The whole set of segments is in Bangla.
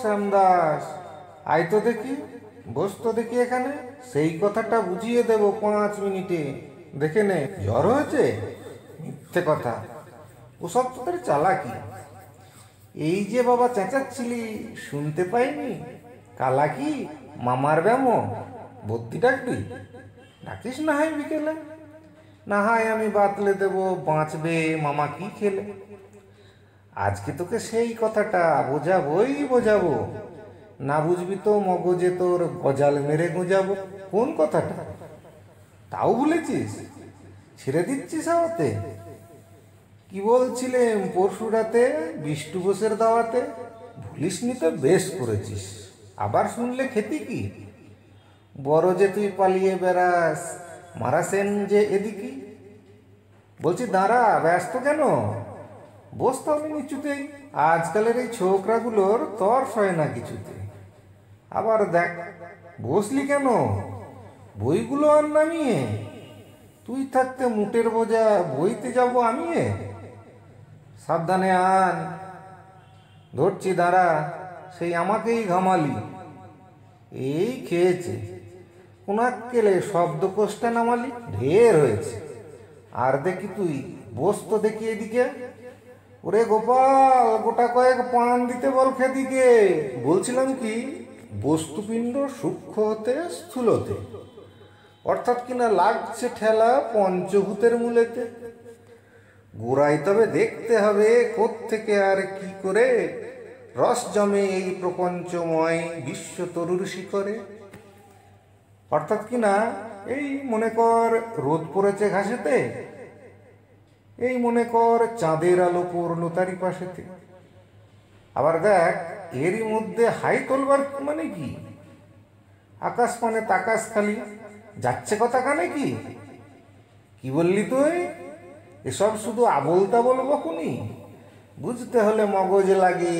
শ্যামদাস, আয় তো দেখি, বস তো দেখি এখানে, সেই কথাটা বুঝিয়ে দেব 5 মিনিটে। দেখে নে, জ্বর হয়েছে? মিথ্যে কথা, ওসব তোদের চালাকি। এই যে বাবা চেঁচাচ্ছিলি, শুনতে পাইনি? কালা কি মামার ব্যামো? বদ্যি ডাকবি? ডাকিস না হয় বিকেলে, না হয় আমি বাতলে দেবো বাঁচবে মামা কি খেলে। আজকে তোকে সেই কথাটা বোঝাবো, না বুঝবি তো মগজে তোর গজাল মেরে গোঁজাবো। কোন কথাটা? তাও ভুলেছিস? ছেড়ে দিচ্ছিস আমাতে? কি বলছিলেন পরশু রাতে বিষ্টু বোসের দাওয়াতে? ভুলিসনি তো বেশ করেছিস, আবার শুনলে খেতি কি? বড় যে তুই পালিয়ে বেড়াস, মারাসেন যে এদিকে। বলছি দাঁড়া, ব্যস্ত কেন? বস তাহলে নিচুতেই। আজকালের এই ছোকরাগুলোর তর সয় না কিছুতে। আবার দেখ, বসলি কেন? বইগুলো আর নামিয়ে? তুই থাকতে মুটের বোঝা বইতে যাব আমি? সাবধানে আন, ধরছি দাঁড়া। সেই আমাকেই ঘামালি, এই খেয়েছে কোনাক্কেলে শব্দকোষটা নামালি, ঢের হয়েছে। আর দেখি তুই বস তো দেখি এদিকে। ওরে গোপাল, গোটা কয়েক পান দিতে বল খেদিকে। বলছিলাম কি, বস্তুপিণ্ড সূক্ষ্ম হতে স্থূল হতে, অর্থাৎ কিনা লাগছে ঠেলা পঞ্চভূতের মূলেতে। গোড়ায় তবে দেখতে হবে কোত্থেকে আর কি করে রস জমে এই প্রপঞ্চময় বিশ্ব তরুর শিখরে। অর্থাৎ কিনা এই মনে কর রোদ পড়েছে ঘাসেতে, এই মনে কর চাঁদের আলো পড়লো তারই পাশেতে। আবার দেখ, এরই মধ্যে হাই তোলবার মানে কি? আকাশ মানে তাকাস খালি, যাচ্ছে কথা কানে কি? কি বললি তুই? এসব শুধু আবোল তাবোল বকুনি? বুঝতে হলে মগজ লাগে,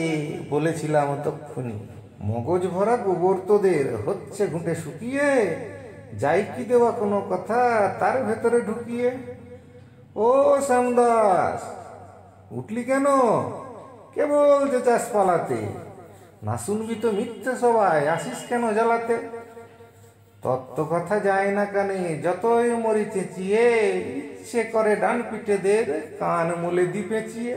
বলেছিলাম তক্ষুনি। মগজ ভরা গোবর তোদের হচ্ছে ঘুঁটে শুকিয়ে, যাই কি দেওয়া কোনো কথা তার ভেতরে ঢুকিয়ে। ও শ্যামদাস, উঠলি কেন? কেবল যে চাষ পালাতে, না শুনবি তো মিথ্যে সবাই, আসিস কেন জ্বালাতে? তত্ত্ব কথা যায় না কানে, যতই মরি চেঁচিয়ে, ইচ্ছে করে ডান পিঠে দের কান মুলে দি পেঁচিয়ে।